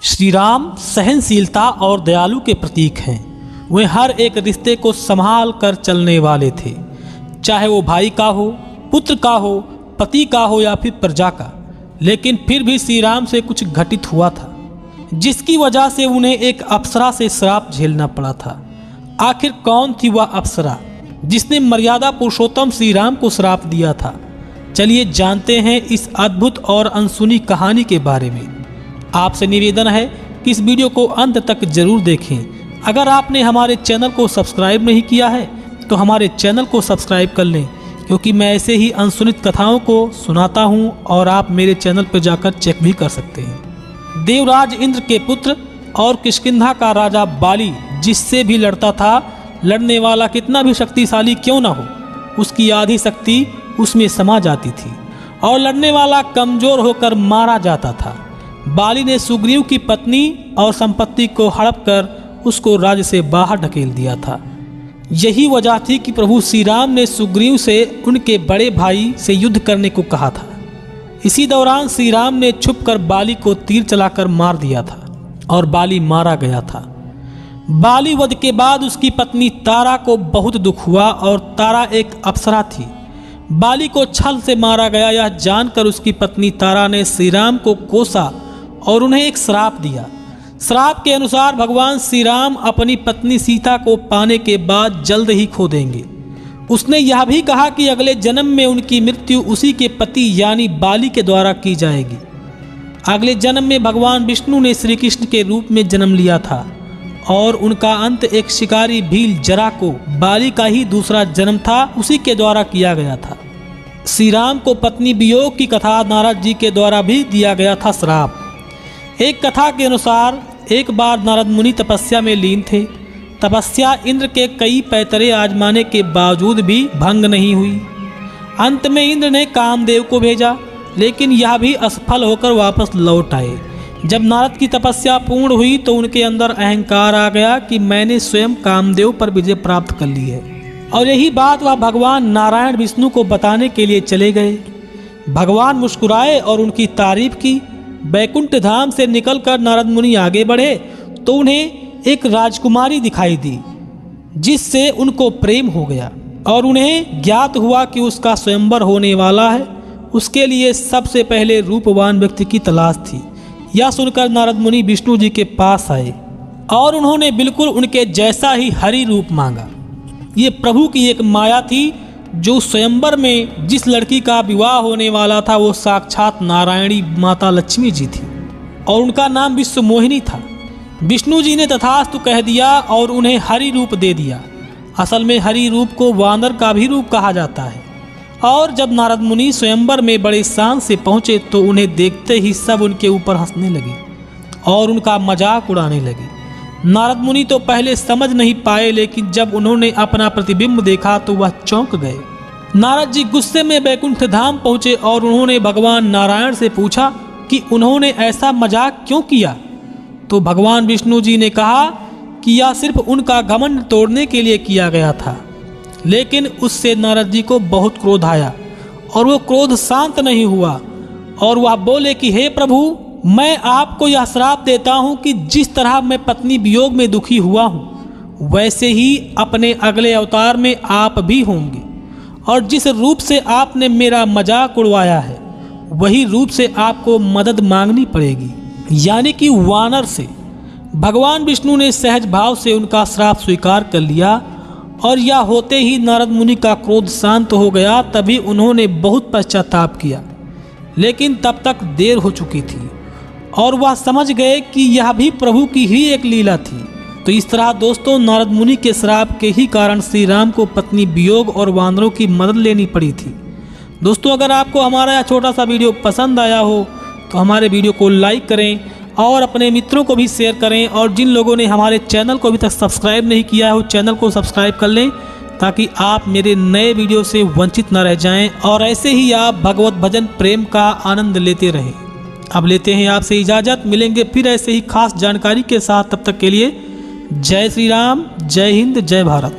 श्री राम सहनशीलता और दयालु के प्रतीक हैं। वे हर एक रिश्ते को संभाल कर चलने वाले थे, चाहे वो भाई का हो, पुत्र का हो, पति का हो या फिर प्रजा का। लेकिन फिर भी श्री राम से कुछ घटित हुआ था, जिसकी वजह से उन्हें एक अप्सरा से श्राप झेलना पड़ा था। आखिर कौन थी वह अप्सरा जिसने मर्यादा पुरुषोत्तम श्री राम को श्राप दिया था? चलिए जानते हैं इस अद्भुत और अनसुनी कहानी के बारे में। आपसे निवेदन है कि इस वीडियो को अंत तक जरूर देखें। अगर आपने हमारे चैनल को सब्सक्राइब नहीं किया है तो हमारे चैनल को सब्सक्राइब कर लें, क्योंकि मैं ऐसे ही अनसुनित कथाओं को सुनाता हूं और आप मेरे चैनल पर जाकर चेक भी कर सकते हैं। देवराज इंद्र के पुत्र और किष्किंधा का राजा बाली जिससे भी लड़ता था, लड़ने वाला कितना भी शक्तिशाली क्यों ना हो, उसकी आधी शक्ति उसमें समा जाती थी और लड़ने वाला कमजोर होकर मारा जाता था। बाली ने सुग्रीव की पत्नी और संपत्ति को हड़प कर उसको राज्य से बाहर ढकेल दिया था। यही वजह थी कि प्रभु श्री राम ने सुग्रीव से उनके बड़े भाई से युद्ध करने को कहा था। इसी दौरान श्री राम ने छुपकर बाली को तीर चलाकर मार दिया था और बाली मारा गया था। बाली वध के बाद उसकी पत्नी तारा को बहुत दुख हुआ और तारा एक अप्सरा थी। बाली को छल से मारा गया यह जानकर उसकी पत्नी तारा ने श्री राम को कोसा और उन्हें एक श्राप दिया। श्राप के अनुसार भगवान श्री राम अपनी पत्नी सीता को पाने के बाद जल्द ही खो देंगे। उसने यह भी कहा कि अगले जन्म में उनकी मृत्यु उसी के पति यानी बाली के द्वारा की जाएगी। अगले जन्म में भगवान विष्णु ने श्री कृष्ण के रूप में जन्म लिया था और उनका अंत एक शिकारी भील जरा को बाली का ही दूसरा जन्म था, उसी के द्वारा किया गया था। श्री राम को पत्नी वियोग की कथा नारद जी के द्वारा भी दिया गया था श्राप। एक कथा के अनुसार एक बार नारद मुनि तपस्या में लीन थे। तपस्या इंद्र के कई पैतरे आजमाने के बावजूद भी भंग नहीं हुई। अंत में इंद्र ने कामदेव को भेजा, लेकिन यह भी असफल होकर वापस लौट आए। जब नारद की तपस्या पूर्ण हुई तो उनके अंदर अहंकार आ गया कि मैंने स्वयं कामदेव पर विजय प्राप्त कर ली है, और यही बात वह भगवान नारायण विष्णु को बताने के लिए चले गए। भगवान मुस्कुराए और उनकी तारीफ की। बैकुंठ धाम से निकलकर नारद मुनि आगे बढ़े तो उन्हें एक राजकुमारी दिखाई दी, जिससे उनको प्रेम हो गया और उन्हें ज्ञात हुआ कि उसका स्वयंवर होने वाला है। उसके लिए सबसे पहले रूपवान व्यक्ति की तलाश थी। यह सुनकर नारद मुनि विष्णु जी के पास आए और उन्होंने बिल्कुल उनके जैसा ही हरि रूप मांगा। ये प्रभु की एक माया थी जो स्वयंवर में जिस लड़की का विवाह होने वाला था वो साक्षात नारायणी माता लक्ष्मी जी थी और उनका नाम विश्व मोहिनी था। विष्णु जी ने तथास्तु कह दिया और उन्हें हरि रूप दे दिया। असल में हरि रूप को वानर का भी रूप कहा जाता है। और जब नारद मुनि स्वयंवर में बड़े शान से पहुंचे तो उन्हें देखते ही सब उनके ऊपर हंसने लगे और उनका मजाक उड़ाने लगे। नारद मुनि तो पहले समझ नहीं पाए, लेकिन जब उन्होंने अपना प्रतिबिंब देखा तो वह चौंक गए। नारद जी गुस्से में बैकुंठ धाम पहुंचे और उन्होंने भगवान नारायण से पूछा कि उन्होंने ऐसा मजाक क्यों किया। तो भगवान विष्णु जी ने कहा कि यह सिर्फ उनका घमंड तोड़ने के लिए किया गया था। लेकिन उससे नारद जी को बहुत क्रोध आया और वो क्रोध शांत नहीं हुआ और वह बोले कि हे प्रभु, मैं आपको यह श्राप देता हूँ कि जिस तरह मैं पत्नी वियोग में दुखी हुआ हूँ वैसे ही अपने अगले अवतार में आप भी होंगे, और जिस रूप से आपने मेरा मजाक उड़वाया है वही रूप से आपको मदद मांगनी पड़ेगी, यानी कि वानर से। भगवान विष्णु ने सहज भाव से उनका श्राप स्वीकार कर लिया और यह होते ही नारद मुनि का क्रोध शांत हो गया। तभी उन्होंने बहुत पश्चाताप किया, लेकिन तब तक देर हो चुकी थी और वह समझ गए कि यह भी प्रभु की ही एक लीला थी। तो इस तरह दोस्तों, नारद मुनि के श्राप के ही कारण श्री राम को पत्नी वियोग और वानरों की मदद लेनी पड़ी थी। दोस्तों, अगर आपको हमारा यह छोटा सा वीडियो पसंद आया हो तो हमारे वीडियो को लाइक करें और अपने मित्रों को भी शेयर करें, और जिन लोगों ने हमारे चैनल को अभी तक सब्सक्राइब नहीं किया है वो चैनल को सब्सक्राइब कर लें, ताकि आप मेरे नए वीडियो से वंचित न रह जाएं और ऐसे ही आप भगवत भजन प्रेम का आनंद लेते रहें। अब लेते हैं आपसे इजाज़त, मिलेंगे फिर ऐसे ही खास जानकारी के साथ। तब तक के लिए जय श्री राम, जय हिंद, जय भारत।